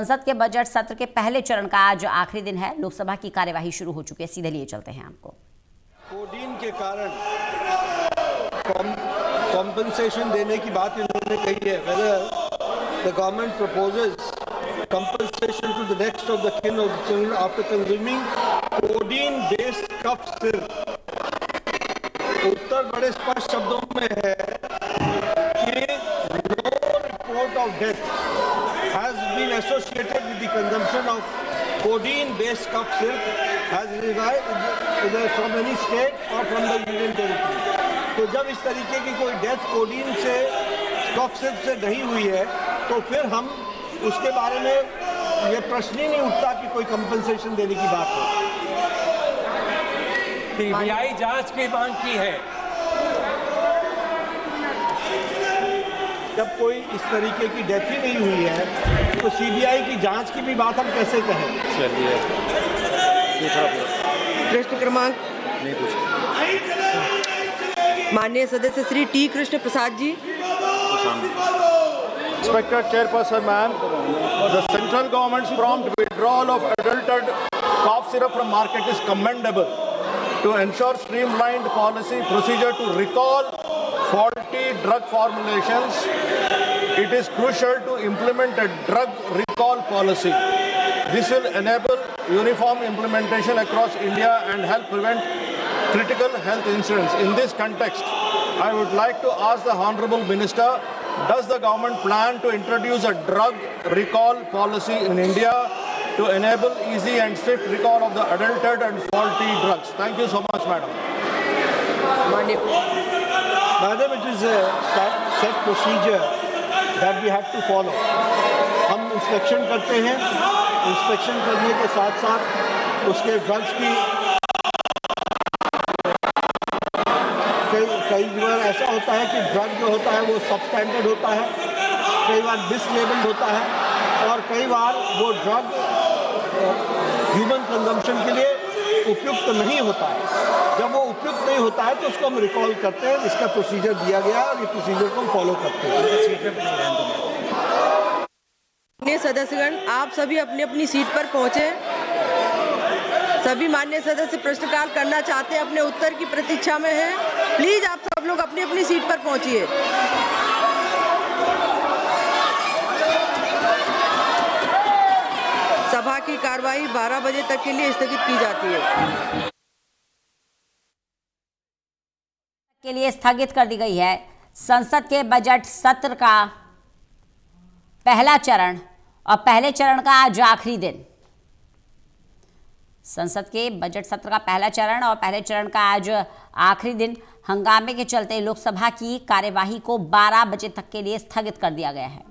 संसद के बजट सत्र के पहले चरण का आज आखिरी दिन है। लोकसभा की कार्यवाही शुरू हो चुकी है। सीधे लिए चलते हैं आपको। कोडीन के कारण कॉम्पेंसेशन देने की बात इन्होंने कही है। Whether the government proposes compensation to the next of the kin of the children after consuming codeine-based cough syrup, उत्तर बड़े स्पष्ट शब्दों में है कि no report of death has been associated with the consumption of codeine-based cough syrup has arrived either from any state or from the Union Territory. तो जब इस तरीके की कोई डेथ कोडीन से कफ सिरप से नहीं हुई है तो फिर हम उसके बारे में ये प्रश्न ही नहीं उठता कि कोई कंपनसेशन देने की बात हो। सीबीआई जांच की मांग की है। जब कोई इस तरीके की डेथ ही नहीं हुई है तो सीबीआई की जांच की भी बात हम कैसे कहें? चलिए दूसरा प्रश्न क्रमांक नहीं पूछे। माननीय सदस्य Shri T Krishna Prasad ji. Respected Chairperson, ma'am, the central government's prompt withdrawal of adulterated cough syrup from market is commendable. To ensure streamlined policy procedure to recall faulty drug formulations, it is crucial to implement a drug recall policy. This will enable uniform implementation across India and help prevent critical health incidents. In this context, I would like to ask the Honorable Minister, does the government plan to introduce a drug recall policy in India to enable easy and swift recall of the adulterated and faulty drugs? Thank you so much, Madam. Madam, it is a set procedure that we have to follow. हम inspection करते हैं, inspection करने के साथ साथ उसके drugs की कई बार ऐसा होता है कि ड्रग जो होता है वो सब स्टैंडर्ड होता है, कई बार मिसलेबल्ड होता है और कई बार वो ड्रग ह्यूमन कंजम्पशन के लिए उपयुक्त नहीं होता है। जब वो उपयुक्त नहीं होता है तो उसको हम रिकॉल करते हैं। इसका प्रोसीजर दिया गया है और ये प्रोसीजर को हम फॉलो करते हैं। माननीय सदस्यगण, आप सभी अपनी अपनी सीट पर पहुंचे। सभी माननीय सदस्य प्रश्नकाल करना चाहते हैं, अपने उत्तर की प्रतीक्षा में हैं। प्लीज आप सब लोग अपनी अपनी सीट पर पहुंचिए। सभा की कार्यवाही 12 बजे तक के लिए स्थगित की जाती है। के लिए स्थगित कर दी गई है। संसद के बजट सत्र का पहला चरण और पहले चरण का आज आखिरी दिन। संसद के बजट सत्र का पहला चरण और पहले चरण का आज आखिरी दिन। हंगामे के चलते लोकसभा की कार्यवाही को 12 बजे तक के लिए स्थगित कर दिया गया है।